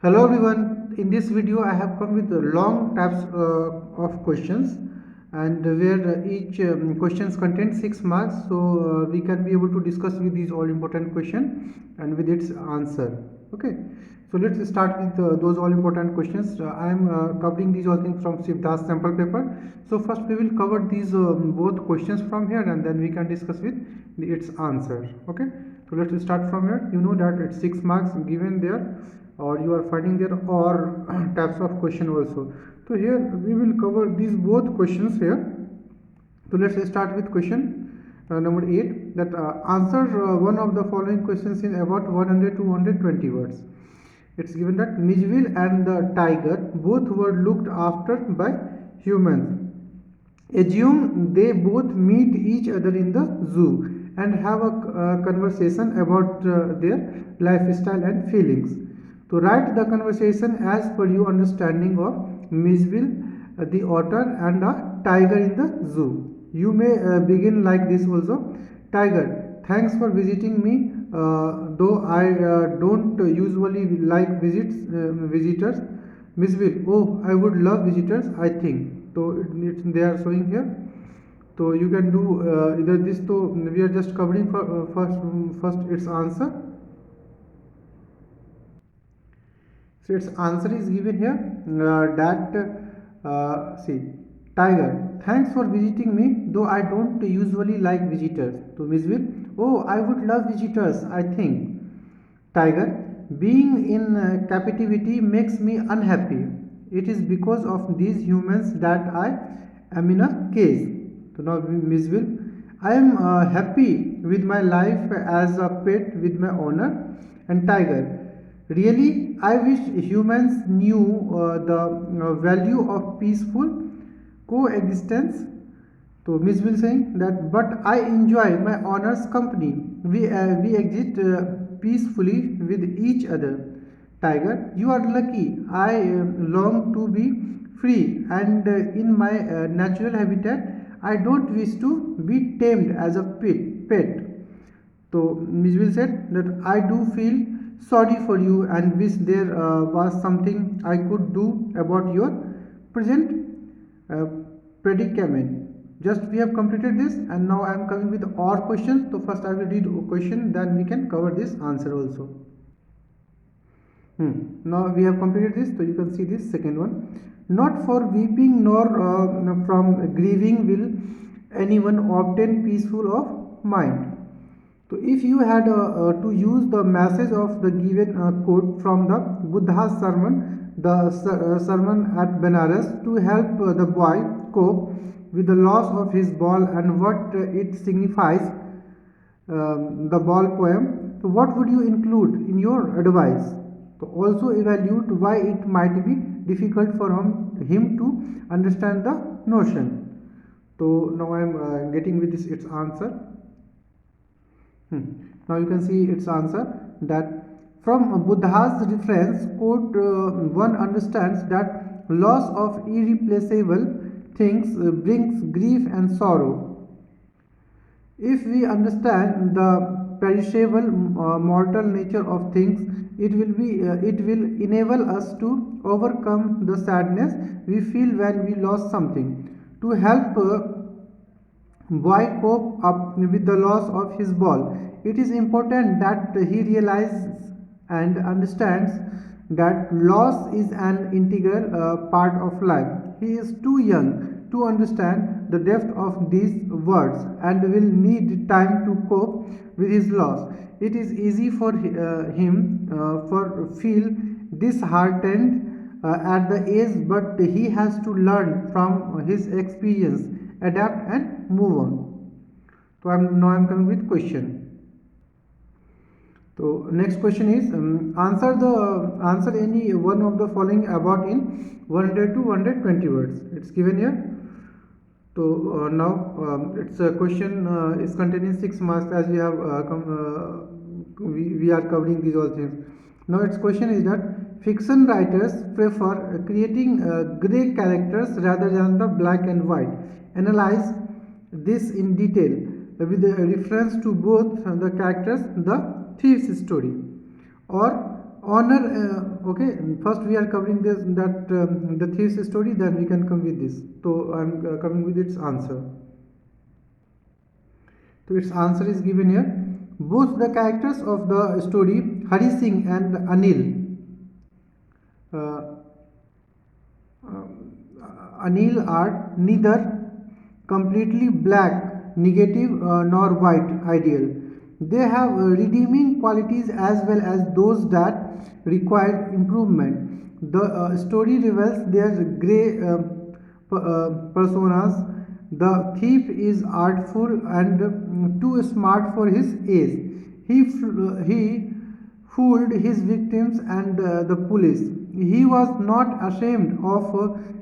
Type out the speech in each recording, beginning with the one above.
Hello everyone. In this video, I have come with long types of questions, and where each questions contain 6 marks. So we can be able to discuss with these all important question and with its answer. Okay. So let's start with those all important questions. I am covering these all things from Sivdas sample paper. So first we will cover these both questions from here, and then we can discuss with its answer. Okay. So let's start from here. You know that it's 6 marks given there, or you are finding there or types of question also. So here we will cover these both questions here. So let's start with question number 8, that answer one of the following questions in about 100 to 120 words. It's given that Mijville and the tiger both were looked after by humans. Assume they both meet each other in the zoo and have a conversation about their lifestyle and feelings. To write the conversation as per your understanding of Misville, the otter, and a tiger in the zoo. You may begin like this also. Tiger, thanks for visiting me. Though I don't usually like visitors. Misville, oh, I would love visitors, I think. So they are showing here. So you can do either this. So we are just covering for first its answer. So its answer is given here, that see, tiger, thanks for visiting me, though I don't usually like visitors. To Misville, oh, I would love visitors, I think. Tiger, being in captivity makes me unhappy. It is because of these humans that I am in a cage. So now Misville, I am happy with my life as a pet with my owner. And Tiger, really, I wish humans knew the value of peaceful coexistence. So Miss Will saying that, but I enjoy my owner's company. We exist peacefully with each other. Tiger, you are lucky. I long to be free and in my natural habitat. I don't wish to be tamed as a pet. So Mijwil said that I do feel sorry for you and wish there was something I could do about your present uh, predicament. Just we have completed this, and now I am coming with our questions. So first I will read a question, then we can cover this answer also. Now we have completed this, so you can see this second one. Not for weeping nor from grieving will anyone obtain peaceful of mind. So if you had to use the message of the given quote from the Buddha's sermon, the sermon at Benares, to help the boy cope with the loss of his ball and what it signifies, the ball poem, so what would you include in your advice? So also evaluate why it might be difficult for him to understand the notion. So now I am getting with this its answer. Now you can see its answer, that from Buddha's reference quote, one understands that loss of irreplaceable things brings grief and sorrow. If we understand the perishable mortal nature of things, it will enable us to overcome the sadness we feel when we lost something. To help boy cope up with the loss of his ball, it is important that he realizes and understands that loss is an integral part of life. He is too young to understand the depth of these words and will need time to cope with his loss. It is easy for him for feel disheartened at the age, but he has to learn from his experience, adapt and move on. So now I'm coming with question. So next question is, answer any one of the following about in 100 to 120 words. It's given here. So now it's a question is containing 6 marks, as we have we are covering these all things. Now its question is that fiction writers prefer creating gray characters rather than the black and white. Analyze this in detail with a reference to both the characters, the thief's story, or honor. Okay, first we are covering this that the thief's story, then we can come with this. So I'm coming with its answer. So its answer is given here. Both the characters of the story, Hari Singh and Anil, uh, Anil, are neither completely black, negative, nor white, ideal. They have redeeming qualities as well as those that require improvement. The story reveals their grey personas. The thief is artful and too smart for his age. He fooled his victims and the police. He was not ashamed of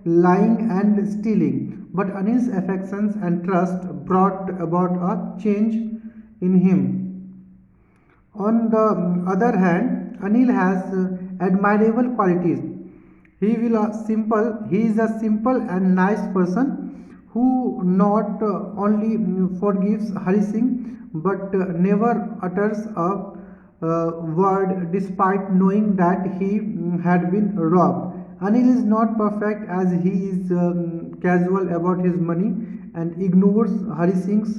lying and stealing, but Anil's affections and trust brought about a change in him. On the other hand, Anil has admirable qualities. He is a simple and nice person who not only forgives Hari Singh but never utters a word despite knowing that he had been robbed. Anil is not perfect as he is casual about his money and ignores Hari Singh's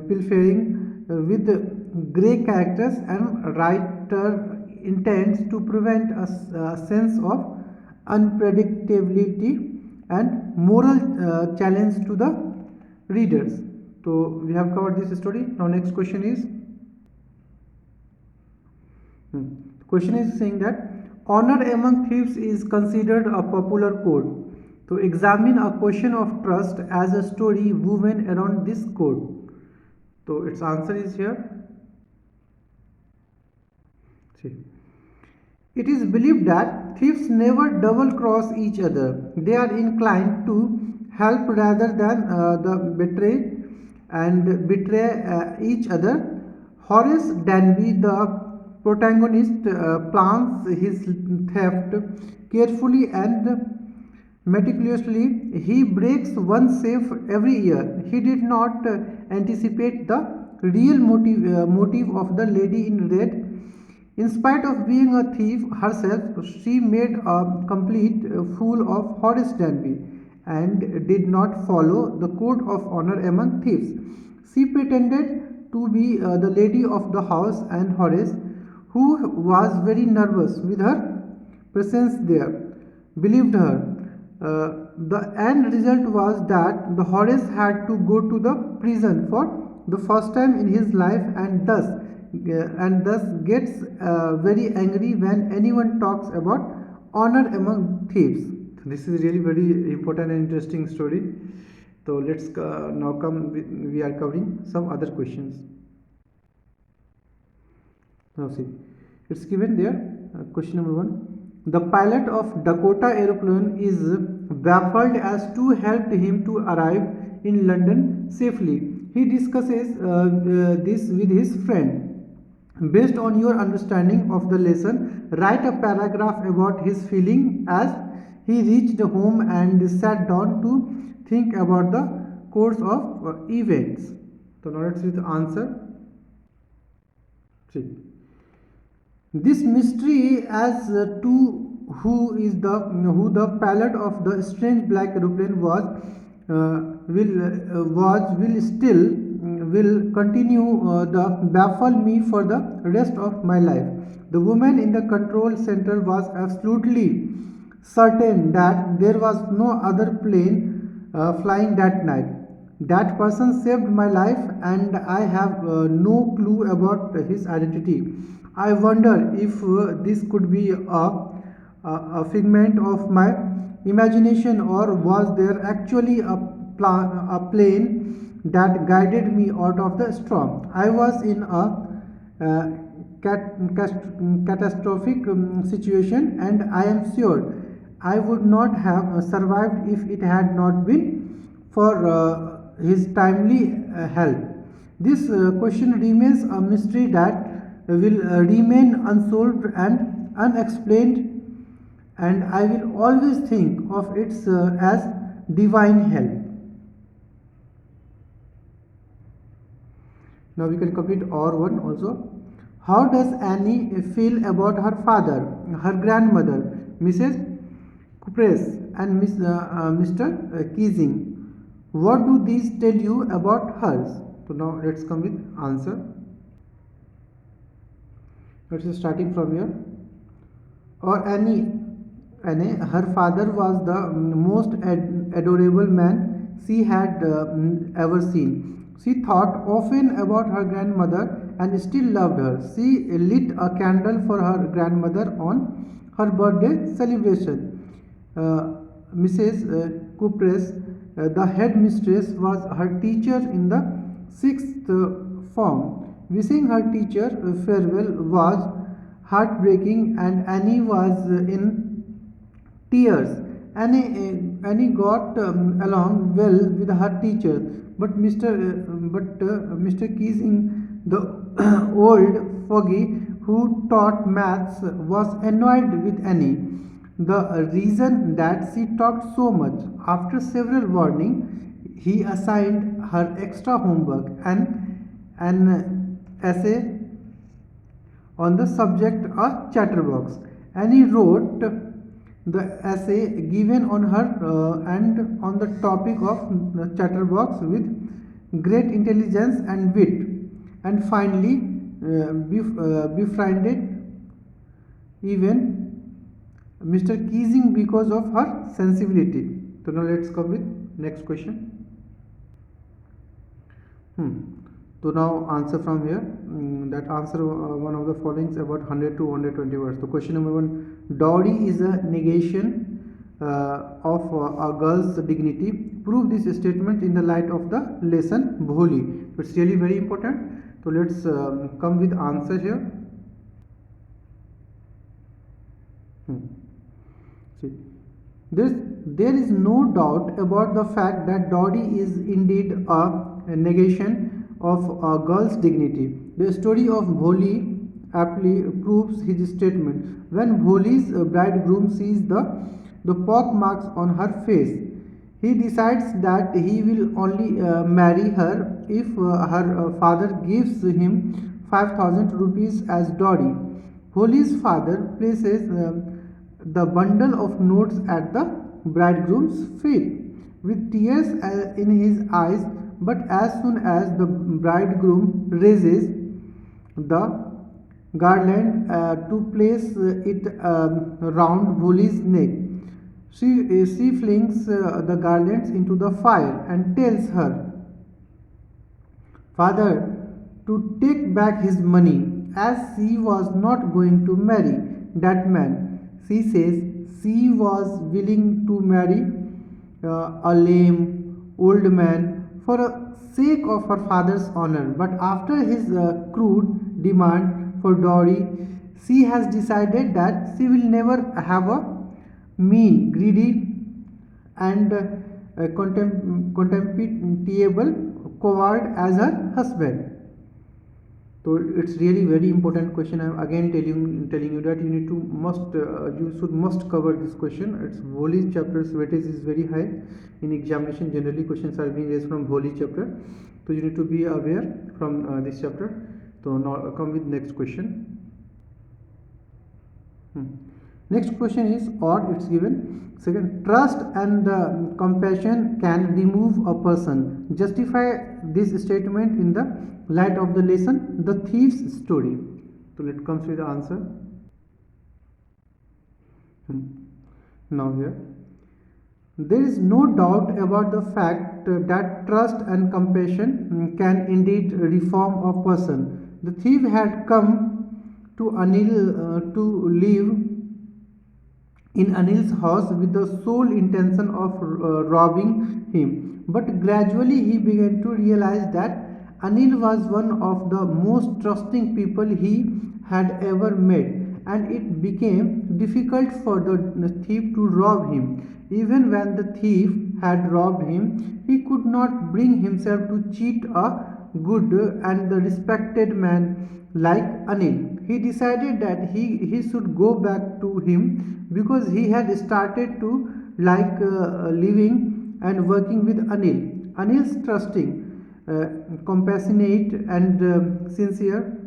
pilfering with grey characters, and writer intends to prevent a sense of unpredictability and moral challenge to the readers. So we have covered this story. Now next question is, the question is saying that honor among thieves is considered a popular code. So examine a question of trust as a story woven around this code. So its answer is here. See. It is believed that thieves never double cross each other. They are inclined to help rather than the betray each other. Horace Danby, the protagonist, plans his theft carefully and meticulously. He breaks one safe every year. He did not anticipate the real motive of the lady in red. In spite of being a thief herself, she made a complete fool of Horace Danby and did not follow the code of honor among thieves. She pretended to be the lady of the house, and Horace, who was very nervous with her presence there, believed her. The end result was that the Horace had to go to the prison for the first time in his life, and thus gets very angry when anyone talks about honor among thieves. This is really very important and interesting story. So let's now come with, we are covering some other questions. Now see, it's given there. Question number 1. The pilot of Dakota aeroplane is baffled as to help him to arrive in London safely. He discusses this with his friend. Based on your understanding of the lesson, write a paragraph about his feeling as he reached home and sat down to think about the course of events. So now let's see the answer. See. This mystery as to who the pilot of the strange black aeroplane will still will continue the baffle me for the rest of my life. The woman in the control center was absolutely certain that there was no other plane flying that night. That person saved my life, and I have no clue about his identity. I wonder if this could be a figment of my imagination, or was there actually a plane that guided me out of the storm. I was in a uh, catastrophic situation, and I am sure I would not have survived if it had not been for his timely help. This question remains a mystery that will remain unsolved and unexplained, and I will always think of it as divine help. Now we can complete our one also. How does Annie feel about her father, her grandmother, Mrs. Kupres and Mr. Keesing? What do these tell you about hers? So now let's come with answer. Let's starting from here. Or Annie, her father was the most adorable man she had ever seen. She thought often about her grandmother and still loved her. She lit a candle for her grandmother on her birthday celebration. Mrs. Kupres, the headmistress, was her teacher in the sixth form. Wishing her teacher farewell was heartbreaking, and Annie was in tears. Annie got along well with her teacher, but Mr. Keesing, the old fogey who taught maths, was annoyed with Annie. The reason that she talked so much. After several warnings, he assigned her extra homework and an essay on the subject a chatterbox. Annie wrote the essay given on her and on the topic of the chatterbox with great intelligence and wit, and finally befriended even Mr. Keesing because of her sensibility. So now let's come with next question. So now answer from here. That answer one of the following about 100 to 120 words. So question number 1: dowry is a negation of a girl's dignity. Prove this statement in the light of the lesson Bholi. So it's really very important. So let's come with answer here. See, there is no doubt about the fact that dowry is indeed a negation of a girl's dignity. The story of Bholi aptly proves his statement. When Bholi's bridegroom sees the pock marks on her face, he decides that he will only marry her if her father gives him 5,000 rupees as dowry. Bholi's father places the bundle of notes at the bridegroom's feet with tears in his eyes, but as soon as the bridegroom raises the garland to place it round Bholi's neck, she flings the garlands into the fire and tells her father to take back his money, as she was not going to marry that man. She says she was willing to marry a lame old man for the sake of her father's honor, but after his crude demand for dowry, she has decided that she will never have a mean, greedy, and contemptible coward as her husband. So it's really very important question. I'm again telling you that you need to must cover this question. It's Bholi chapter's weightage is very high in examination. Generally questions are being raised from Bholi chapter, so you need to be aware from this chapter. So now come with next question. Next question is, or it's given second, trust and compassion can remove a person. Justify this statement in the light of the lesson The Thief's Story. So let comes with the answer. Now here, there is no doubt about the fact that trust and compassion can indeed reform a person. The thief had come to Anil to live in Anil's house with the sole intention of robbing him. But gradually he began to realize that Anil was one of the most trusting people he had ever met, and it became difficult for the thief to rob him. Even when the thief had robbed him, he could not bring himself to cheat a good and the respected man like Anil. He decided that he should go back to him because he had started to like living and working with Anil. Anil's trusting, compassionate, and sincere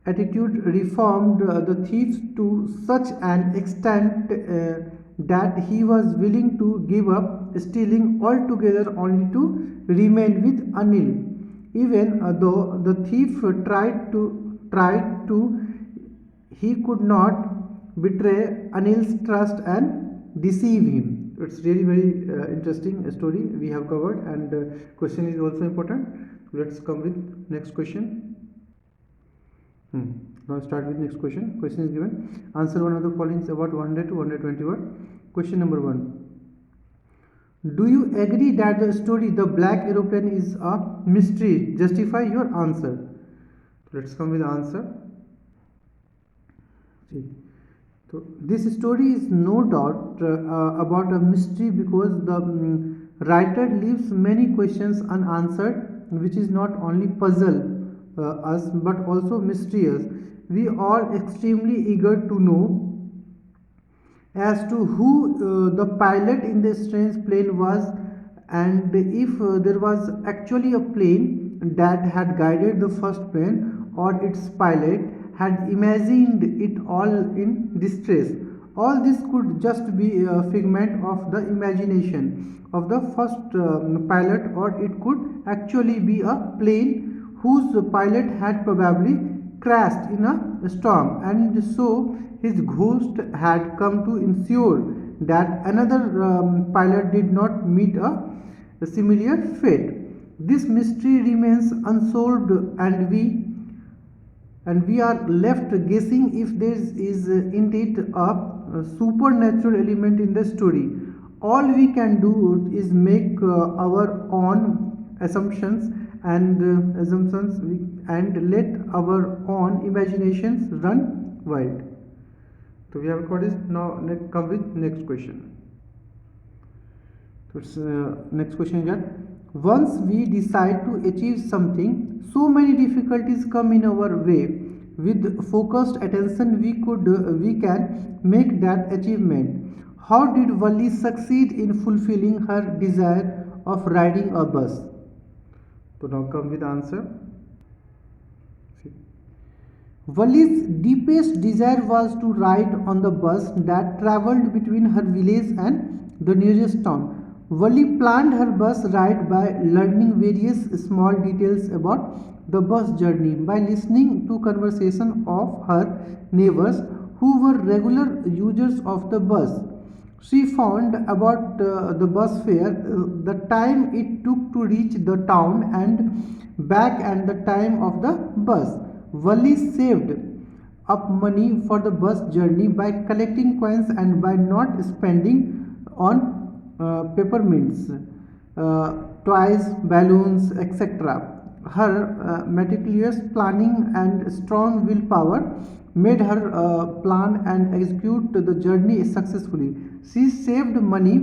attitude reformed the thief to such an extent that he was willing to give up stealing altogether only to remain with Anil. Even though the thief tried to, he could not betray Anil's trust and deceive him. It's really very interesting story we have covered, and question is also important. Let's come with next question. Now start with next question. Question is given. Answer one of the following about 100 to 120 word. Question number 1. Do you agree that the story The Black Aeroplane is a mystery? Justify your answer. Let's come with the answer. See. So this story is no doubt about a mystery because the writer leaves many questions unanswered, which is not only puzzle us but also mysterious. We are extremely eager to know as to who the pilot in the strange plane was, and if there was actually a plane that had guided the first plane, or its pilot had imagined it all in distress. All this could just be a figment of the imagination of the first pilot, or it could actually be a plane whose pilot had probably crashed in a storm, and so his ghost had come to ensure that another pilot did not meet a similar fate. This mystery remains unsolved, and we are left guessing if there is indeed a supernatural element in the story. All we can do is make our own assumptions and let our own imaginations run wild. So we have got this. Now come with next question. So next question is that once we decide to achieve something, so many difficulties come in our way. With focused attention, we can make that achievement. How did Valli succeed in fulfilling her desire of riding a bus? So now come with answer. Valli's deepest desire was to ride on the bus that travelled between her village and the nearest town. Valli planned her bus ride by learning various small details about the bus journey, by listening to conversation of her neighbors who were regular users of the bus. She found about the bus fare, the time it took to reach the town and back, and the time of the bus. Valli saved up money for the bus journey by collecting coins and by not spending on peppermints, toys, balloons, etc. Her meticulous planning and strong willpower made her plan and execute the journey successfully. She saved money,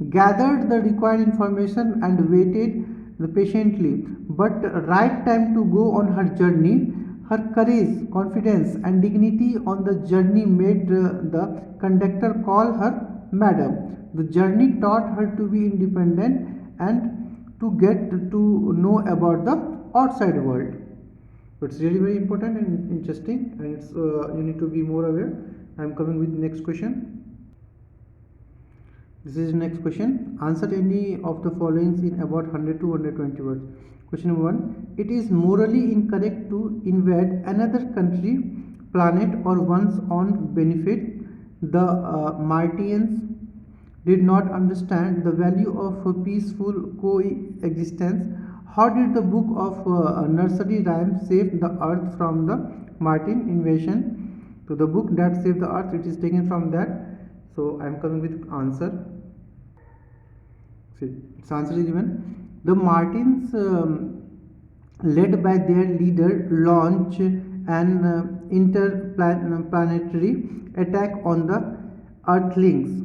gathered the required information, and waited patiently. But right time to go on her journey. Her courage, confidence, and dignity on the journey made the conductor call her madam. The journey taught her to be independent and to get to know about the outside world. It's really very important and interesting, and it's you need to be more aware. I'm coming with next question. This is next question. Answer any of the following in about 100 to 120 words. Question number 1. It is morally incorrect to invade another country, planet, or one's own benefit. The Martians did not understand the value of peaceful coexistence. How did the book of nursery rhymes save the earth from the Martian invasion? So the book that saved the earth, it is taken from that. So I am coming with answer. See, its answer is given. The Martians, led by their leader, launch an interplanetary attack on the Earthlings.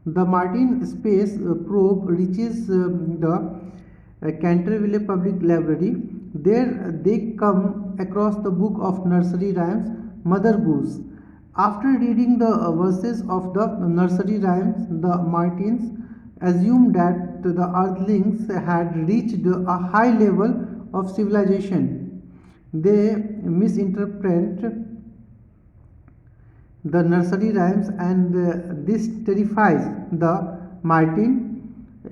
The Martian space probe reaches the Canterville Public Library. There they come across the book of nursery rhymes, Mother Goose. After reading the verses of the nursery rhymes, the Martians assumed that the Earthlings had reached a high level of civilization. They misinterpret the nursery rhymes, and this terrifies the Martin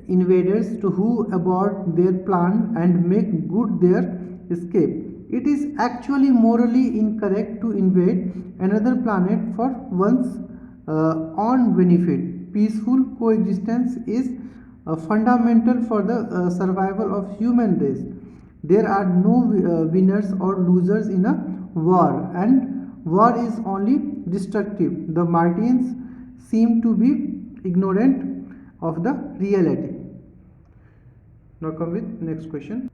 invaders to who abort their plan and make good their escape. It is actually morally incorrect to invade another planet for one's own benefit. Peaceful coexistence is fundamental for the survival of human race. There are no winners or losers in a war, and war is only destructive. The Martians seem to be ignorant of the reality. Now come with next question.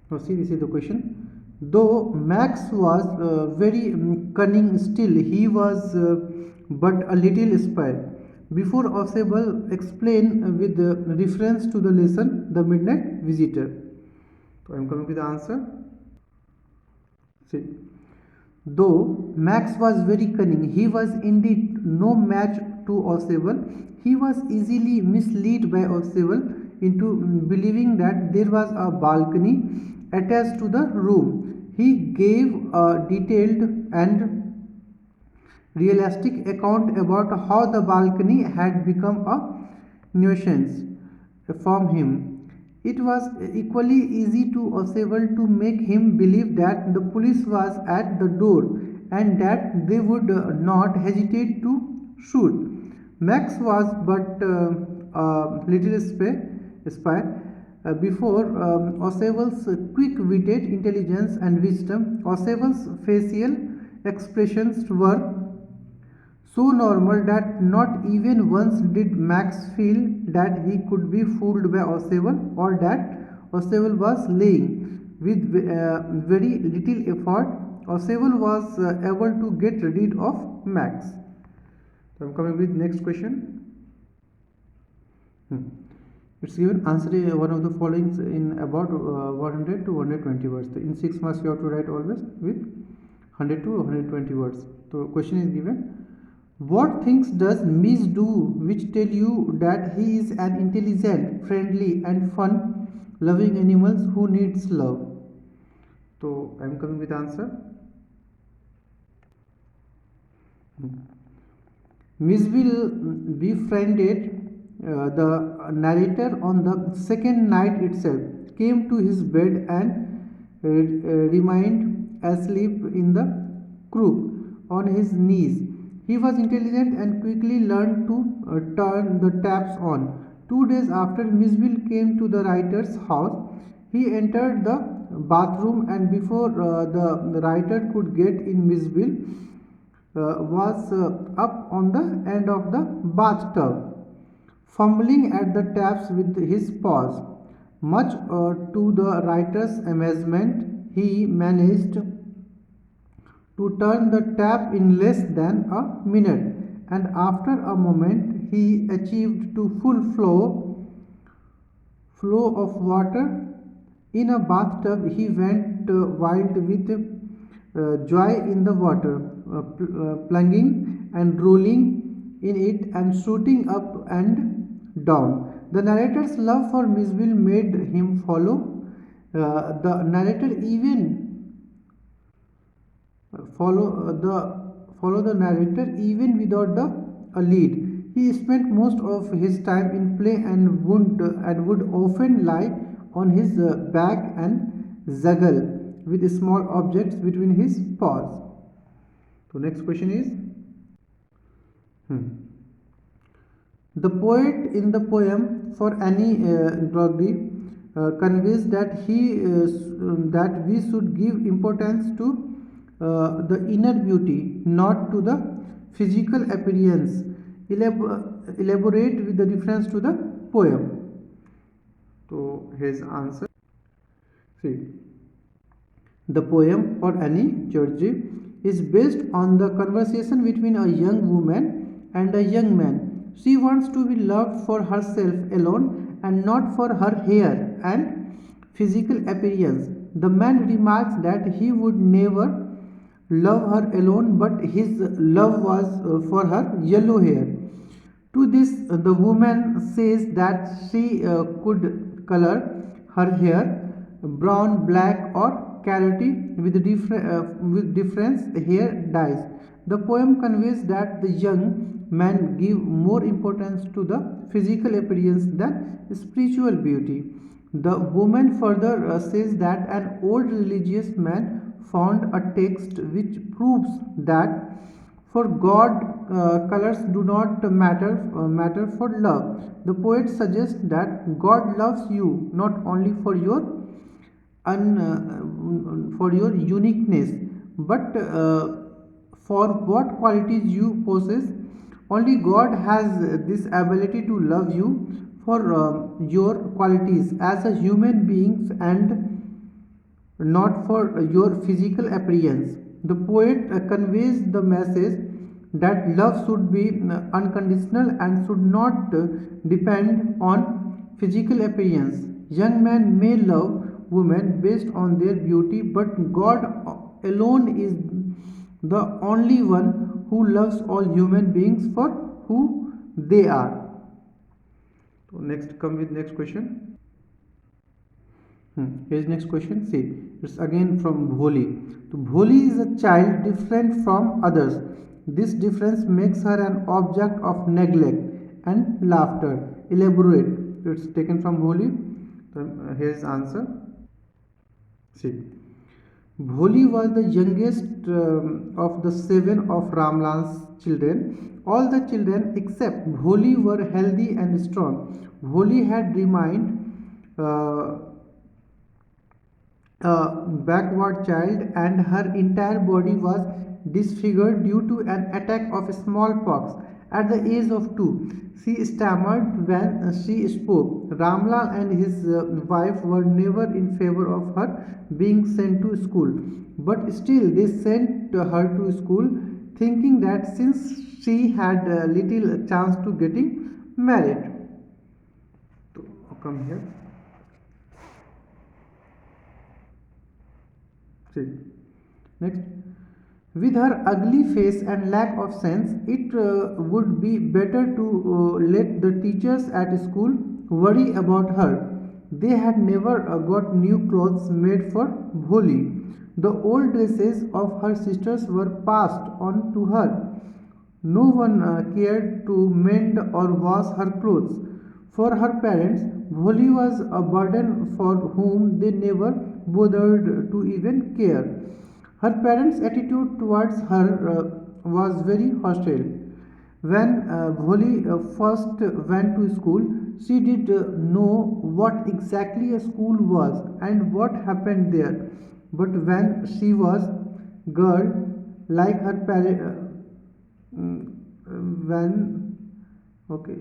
Now see, this is the question. Though Max was very cunning, still he was but a little spy. Before Osable explain with reference to the lesson, The Midnight Visitor. So I am coming with the answer. See, though Max was very cunning, he was indeed no match to Osable. He was easily misled by Osable into believing that there was a balcony attached to the room. He gave a detailed and realistic account about how the balcony had become a nuisance from him. It was equally easy to Osable to make him believe that the police was at the door and that they would not hesitate to shoot. Max was but a little spy. Before Osable's quick-witted intelligence and wisdom, Osable's facial expressions were so normal that not even once did Max feel that he could be fooled by Osable or that Osable was lying. With very little effort, Osable was able to get rid of Max. So I am coming with next question. It's given answer one of the following in about 100 to 120 words. So in 6 marks you have to write always with 100 to 120 words. So question is given. What things does Miss do which tell you that he is an intelligent, friendly and fun-loving animal who needs love? So I am coming with answer. Miss will befriended the narrator on the second night itself, came to his bed and remained asleep in the crook on his knees. He was intelligent and quickly learned to turn the taps on. 2 days after Misville came to the writer's house, he entered the bathroom, and before the writer could get in, Misville was up on the end of the bathtub, fumbling at the taps with his paws. Much to the writer's amazement, he managed to turn the tap in less than a minute, and after a moment he achieved to full flow of water in a bathtub. He went wild with joy in the water, plunging and rolling in it and shooting up and down. The narrator's love for Misville made him the narrator even follow the narrator even without a lead. He spent most of his time in play and would often lie on his back and juggle with small objects between his paws. So next question is, the poet in the poem for Annie Drogdy conveys that that we should give importance to the inner beauty, not to the physical appearance. Elaborate with the reference to the poem. So his answer. See, the poem for Annie Georgie is based on the conversation between a young woman and a young man. She wants to be loved for herself alone and not for her hair and physical appearance. The man remarks that he would never love her alone, but his love was for her yellow hair. To this, the woman says that she could color her hair brown, black, or clarity with difference here dies. The poem conveys that the young men give more importance to the physical appearance than spiritual beauty. The woman further says that an old religious man found a text which proves that for God, colors do not matter for love. The poet suggests that God loves you not only for for your uniqueness, but for what qualities you possess. Only God has this ability to love you for your qualities as a human beings and not for your physical appearance. The poet conveys the message that love should be unconditional and should not depend on physical appearance. Young men may love women based on their beauty, but God alone is the only one who loves all human beings for who they are. So next, come with next question. Here's next question. See, it's again from Bholi. So Bholi is a child different from others. This difference makes her an object of neglect and laughter. Elaborate. It's taken from Bholi. So, here's answer. See, Bholi was the youngest of the seven of Ramlal's children. All the children except Bholi were healthy and strong. Bholi had remained a backward child, and her entire body was disfigured due to an attack of smallpox. At the age of 2, she stammered when she spoke. Ramlal and his wife were never in favor of her being sent to school, but still they sent her to school, thinking that since she had little chance to getting married. So, come here. See. Next. With her ugly face and lack of sense, it would be better to let the teachers at school worry about her. They had never got new clothes made for Bholi. The old dresses of her sisters were passed on to her. No one cared to mend or wash her clothes. For her parents, Bholi was a burden for whom they never bothered to even care. Her parents' attitude towards her was very hostile. When Bholi first went to school, she did know what exactly a school was and what happened there. But when she was girl, like her parents, when okay,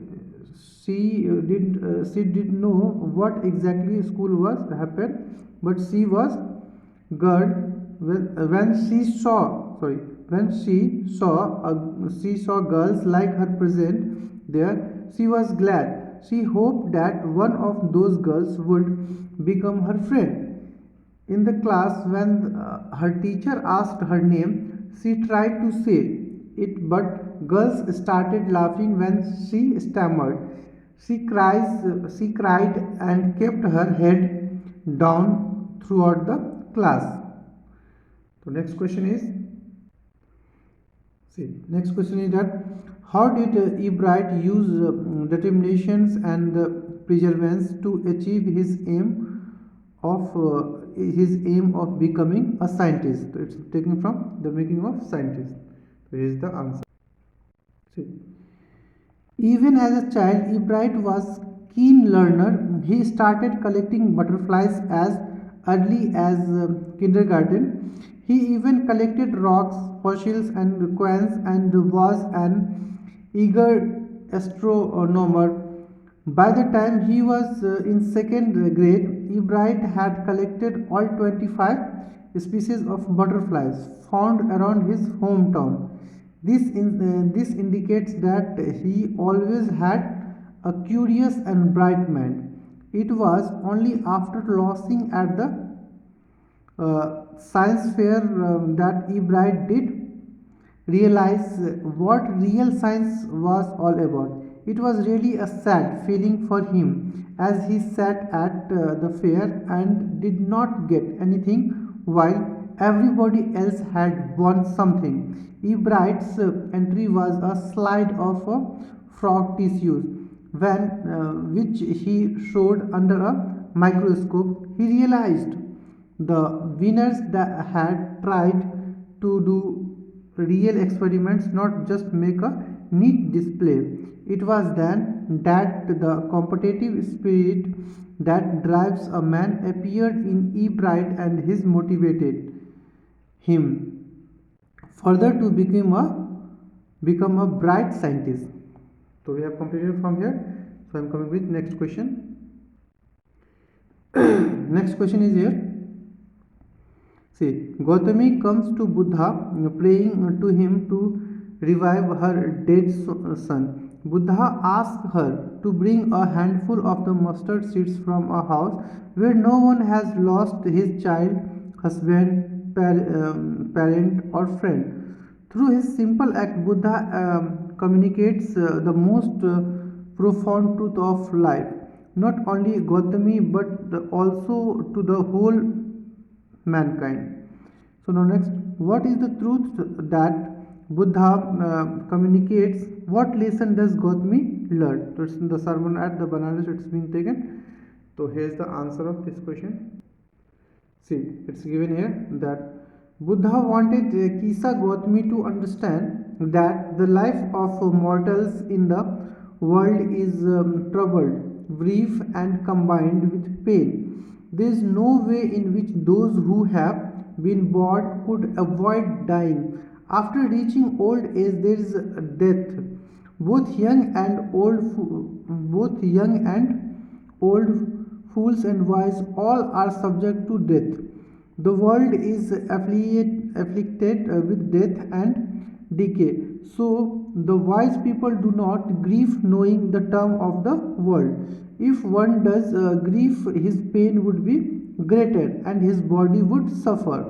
she did know what exactly school was happened, but she was girl when she saw sorry when she saw girls like her present there. She was glad. She hoped that one of those girls would become her friend. In the class, when her teacher asked her name, she tried to say it, but girls started laughing when she stammered. She cried and kept her head down throughout the class. So next question is, next question is that how did Ebright use determinations and perseverance to achieve his aim of becoming a scientist? So it's taken from The Making of Scientist. So here is the answer. See, even as a child, Ebright was keen learner. He started collecting butterflies as early as kindergarten. He even collected rocks, fossils, and coins, and was an eager astronomer. By the time he was in second grade, Ebright had collected all 25 species of butterflies found around his hometown. This indicates that he always had a curious and bright mind. It was only after losing at the science fair that Ebright did realize what real science was all about. It was really a sad feeling for him as he sat at the fair and did not get anything while everybody else had won something. Ebright's entry was a slide of frog tissues, when which he showed under a microscope. He realized the winners that had tried to do real experiments, not just make a neat display. It was then that the competitive spirit that drives a man appeared in Ebright, and his motivated him further to become a bright scientist. So we have completed from here. So I am coming with next question. Next question is here. See, Gautami comes to Buddha, praying to him to revive her dead son. Buddha asks her to bring a handful of the mustard seeds from a house where no one has lost his child, husband, parent, or friend. Through his simple act, Buddha communicates the most profound truth of life, not only Gautami but also to the whole mankind. So now next, what is the truth that Buddha communicates? What lesson does Gautami learn? So it's in the sermon at the Banaras, it's been taken. So here's the answer of this question. See, it's given here that Buddha wanted Kisa Gautami to understand that the life of mortals in the world is troubled, brief, and combined with pain. There is no way in which those who have been born could avoid dying. After reaching old age, there is death. Both young and old, fools and wise, all are subject to death. The world is afflicted with death and decay. So the wise people do not grieve knowing the term of the world. If one does grieve, his pain would be greater and his body would suffer.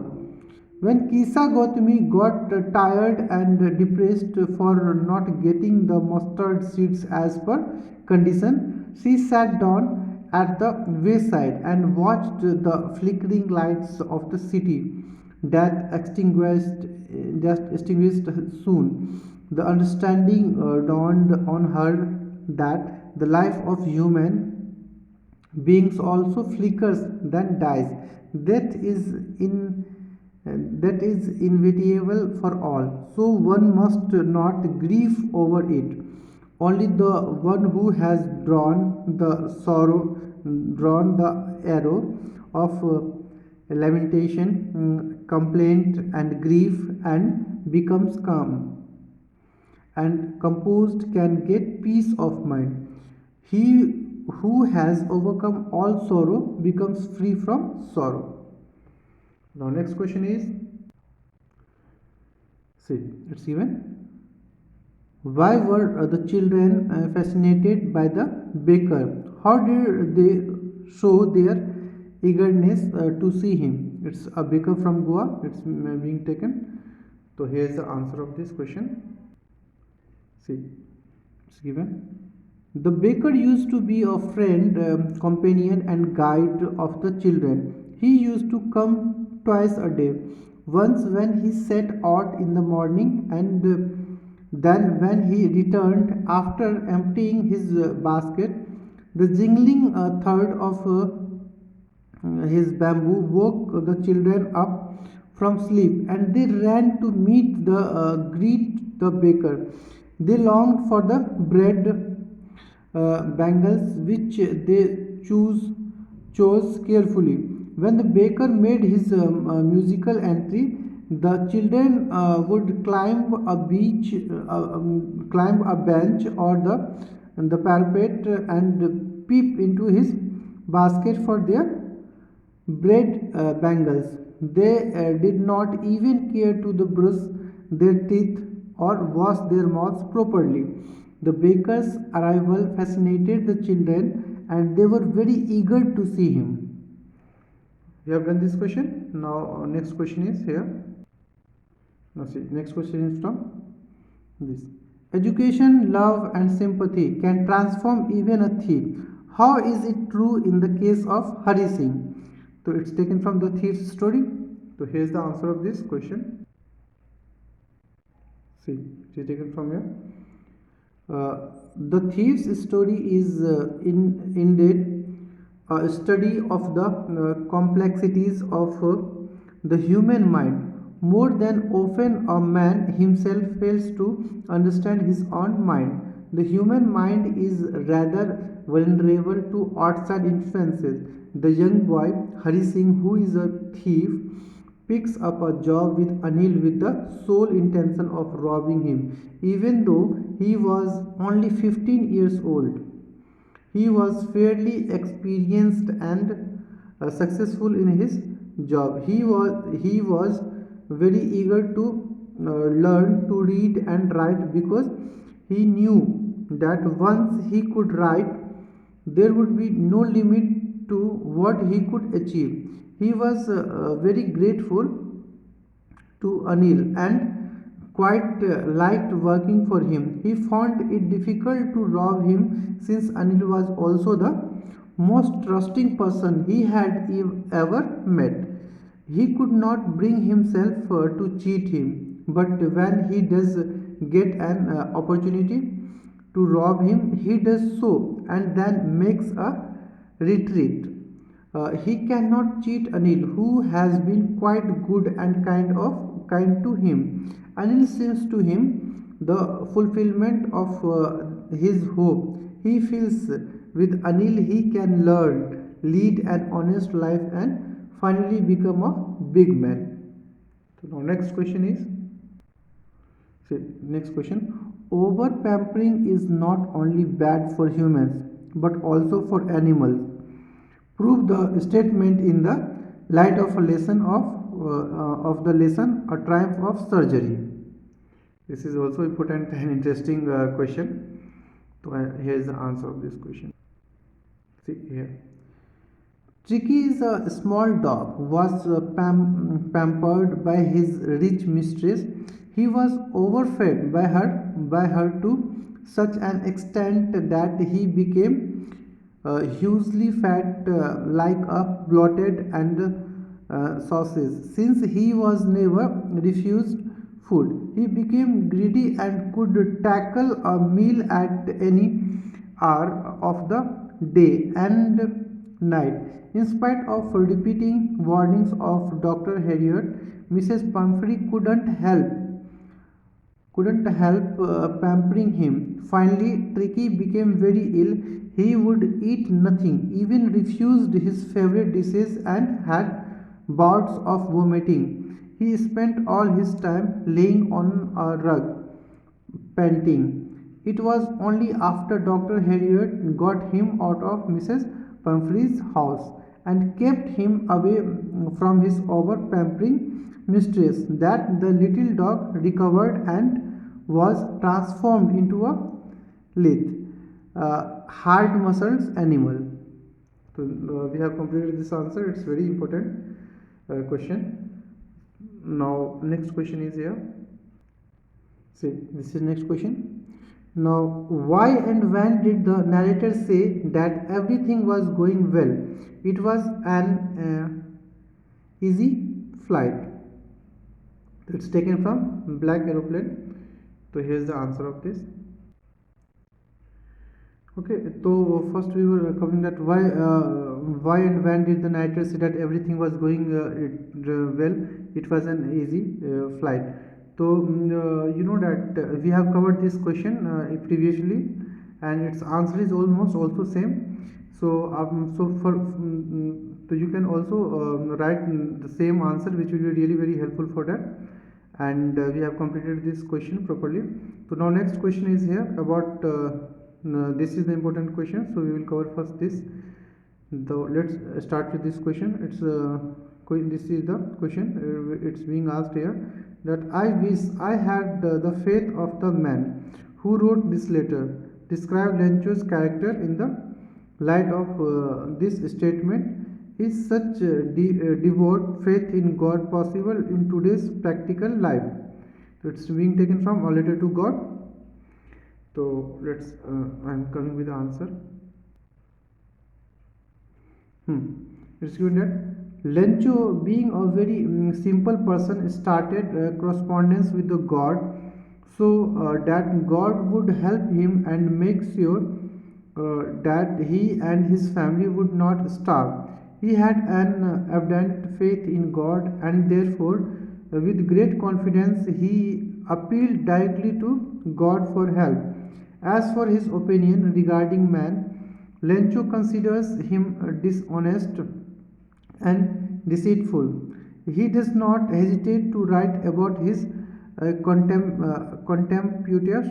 When Kisa Gautami got tired and depressed for not getting the mustard seeds as per condition, she sat down at the wayside and watched the flickering lights of the city that extinguished soon. The understanding dawned on her that the life of human beings also flickers then dies. Death is in that is inevitable for all, so one must not grieve over it. Only the one who has drawn the arrow of lamentation, complaint, and grief, and becomes calm and composed can get peace of mind. He who has overcome all sorrow becomes free from sorrow. Now next question is, see, it's given. Why were the children fascinated by the baker? How did they show their eagerness to see him? It's a baker from Goa. It's being taken. So here's the answer of this question. See, it's given. The baker used to be a friend, companion, and guide of the children. He used to come twice a day. Once when he set out in the morning, and then when he returned after emptying his basket. The jingling third of his bamboo woke the children up from sleep, and they ran to greet the baker. They longed for the bread bangles which they chose carefully. When the baker made his musical entry, the children would climb a bench or the parapet and peep into his basket for their bread bangles. They did not even care to brush their teeth or wash their mouths properly. The baker's arrival fascinated the children, and they were very eager to see him. We have done this question. Now next question is here. Now see, next question is from this. Education, love, and sympathy can transform even a thief. How is it true in the case of Hari Singh? So it's taken from the thief's story. So here is the answer of this question. See, it is taken from here. The thief's story is indeed a study of the complexities of the human mind. More than often, a man himself fails to understand his own mind. The human mind is rather vulnerable to outside influences. The young boy, Hari Singh, who is a thief, picks up a job with Anil with the sole intention of robbing him, even though he was only 15 years old. He was fairly experienced and successful in his job. He was very eager to learn to read and write because he knew that once he could write, there would be no limit to what he could achieve. He was very grateful to Anil and quite liked working for him. He found it difficult to rob him since Anil was also the most trusting person he had ever met. He could not bring himself to cheat him, but when he does get an opportunity to rob him, he does so and then makes a retreat. He cannot cheat Anil, who has been quite good and kind to him. Anil seems to him the fulfillment of his hope. He feels with Anil he can learn, lead an honest life, and finally become a big man. So now next question is, see, next question. Over pampering is not only bad for humans but also for animals. Prove the statement in the light of a lesson of the lesson a triumph of surgery. This is also important and interesting question. So here is the answer of this question. See here. Tricky is a small dog, was pampered by his rich mistress. He was overfed by her to such an extent that he became hugely fat, like a bloated and sausage. Since he was never refused food, he became greedy and could tackle a meal at any hour of the day and night. In spite of repeating warnings of Dr. Harriet, Mrs. Pumphrey couldn't help pampering him. Finally, Tricky became very ill. He would eat nothing, even refused his favorite dishes, and had bouts of vomiting. He spent all his time laying on a rug, panting. It was only after Dr. Harriet got him out of Mrs. Pumphrey's house and kept him away from his over pampering mistress that the little dog recovered and was transformed into a lithe, hard muscled animal. So we have completed this answer. It's very important question. Now next question is here. See, this is next question. Now, why and when did the narrator say that everything was going well? It was an easy flight. It's taken from Black Aeroplane. So here's the answer of this. Okay, so first we were covering that why and when did the narrator say that everything was going well? It was an easy flight. So you know that we have covered this question previously, and its answer is almost also same. So you can also write the same answer, which will be really very helpful for that. And we have completed this question properly. So now next question is here about. This is the important question, so we will cover first this. So let's start with this question. This is the question. It's being asked here that I wish I had the faith of the man who wrote this letter. Describe Lencho's character in the light of this statement. Is such devout faith in God possible in today's practical life? So it's being taken from A Letter to God. So let's I'm coming with the answer. It's given that Lencho, being a very simple person, started correspondence with the God so that God would help him and make sure that he and his family would not starve. He had an evident faith in God, and therefore, with great confidence, he appealed directly to God for help. As for his opinion regarding man, Lencho considers him dishonest and deceitful. He does not hesitate to write about his contemptuous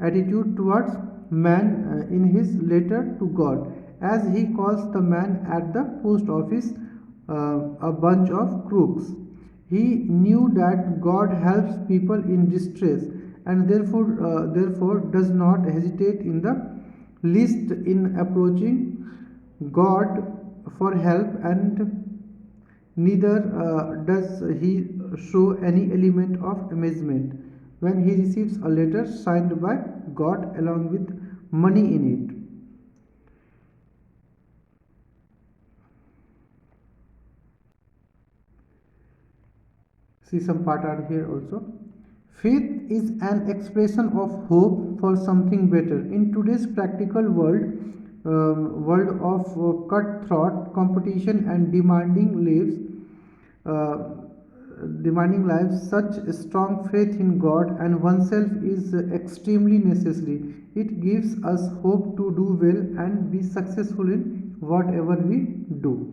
attitude towards man in his letter to God, as he calls the man at the post office a bunch of crooks. He knew that God helps people in distress, and therefore does not hesitate in the least in approaching God for help, and neither does he show any element of amazement when he receives a letter signed by God along with money in it. See some part are here also. Faith is an expression of hope for something better. In today's practical world of cutthroat competition and demanding lives, such strong faith in God and oneself is extremely necessary. It gives us hope to do well and be successful in whatever we do.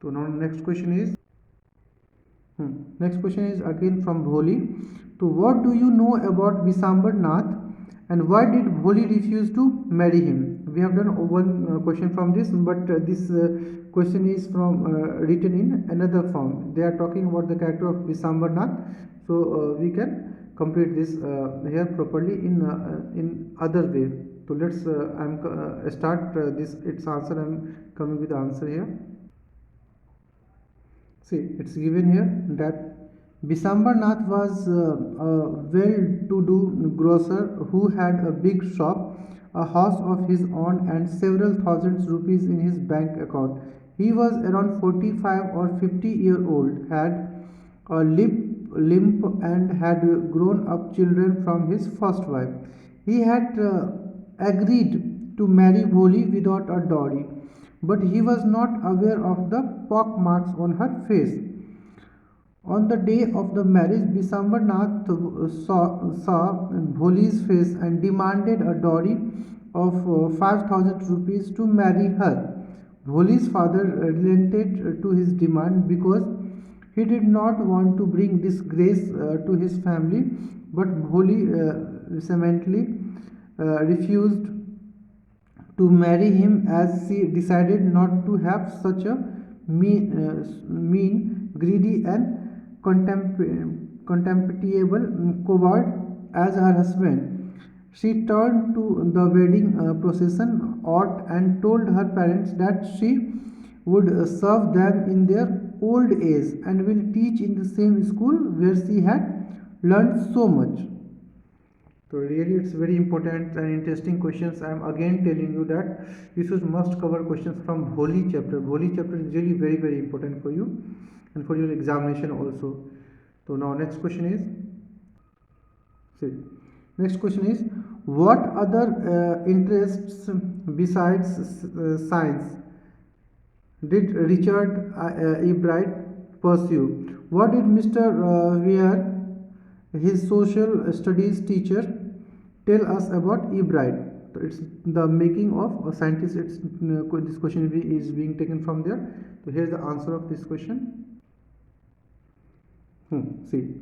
So now next question is. Next question is again from Bholi. So what do you know about Visambar Nath, and why did Bholi refuse to marry him? We have done one question from this, but this question is from written in another form. They are talking about the character of Visambar Nath, so we can complete this here properly in other way. So let's start this its answer. I am coming with the answer here. See, it's given here that Bisambar Nath was a well-to-do grocer who had a big shop, a house of his own, and several thousands rupees in his bank account. He was around 45 or 50-year old, had a limp, and had grown up children from his first wife. He had agreed to marry Bholi without a dowry, but he was not aware of the pock marks on her face. On the day of the marriage, Bisambar Nath saw Bholi's face and demanded a dowry of 5,000 rupees to marry her. Bholi's father relented to his demand because he did not want to bring disgrace to his family, but Bholi vehemently refused to marry him, as she decided not to have such a mean, greedy, and contemptible coward as her husband. She turned to the wedding procession out and told her parents that she would serve them in their old age and will teach in the same school where she had learned so much. So really it's very important and interesting questions. I am again telling you that you should must cover questions from Holy chapter. Holy chapter is really very important for you and for your examination also. So now next question is, see, next question is, what other interests besides science did Richard Ebright pursue? What did Mr. Weir, his social studies teacher, tell us about Ebright? So it's the making of a scientist. It's this question is being taken from there. So here's the answer of this question. See,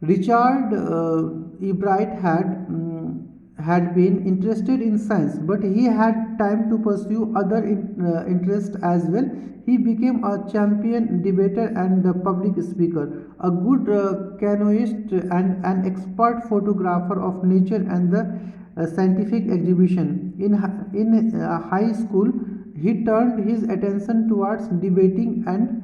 Richard Ebright had been interested in science, but he had time to pursue other interests as well. He became a champion debater and a public speaker, a good canoeist, and an expert photographer of nature and the scientific exhibition. In high school, he turned his attention towards debating and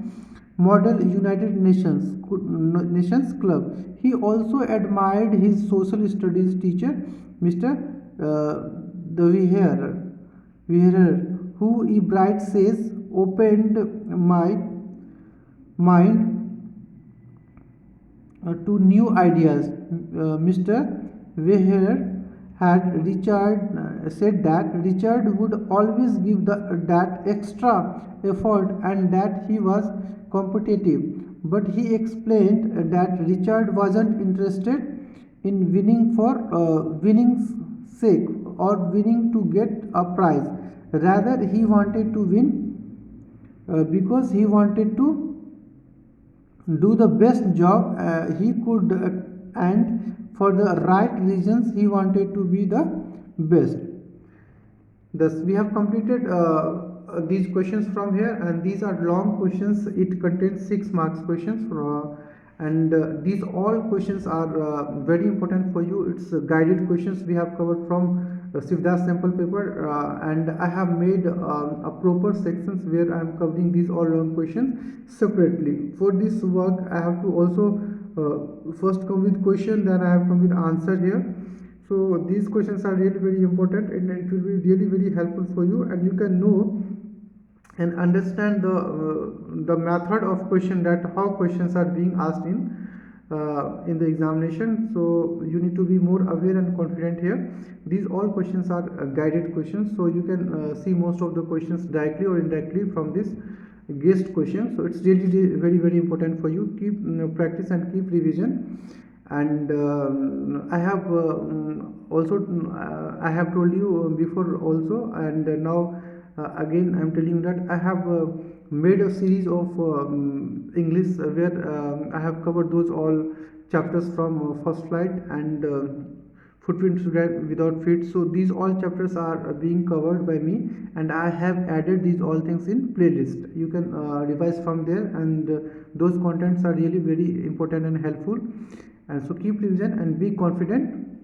Model United Nations Club. He also admired his social studies teacher, Mr. De Vierer, who Ebright says opened my mind to new ideas. Mr. Weher had Richard said that Richard would always give that extra effort and that he was competitive. But he explained that Richard wasn't interested in winning for winning's sake or winning to get a prize. Rather, he wanted to win because he wanted to do the best job he could, and for the right reasons he wanted to be the best. Thus we have completed these questions from here, and these are long questions. It contains 6 marks questions and these all questions are very important for you. It's guided questions we have covered from Sivdas sample paper, and I have made a proper sections where I am covering these all long questions separately. For this work I have to also first come with question, then I have come with answer here. So these questions are really very important, and it will be really very helpful for you, and you can know and understand the method of question, that how questions are being asked in the examination. So you need to be more aware and confident here. These all questions are guided questions, so you can see most of the questions directly or indirectly from this guessed question. So it's really very very important for you. Keep practice and keep revision. And I have also I have told you before also, and now again I am telling you that I have made a series of English where I have covered those all chapters from first flight and footprints without feet. So these all chapters are being covered by me, and I have added these all things in playlist. You can revise from there, and those contents are really very important and helpful. And so keep revision and be confident.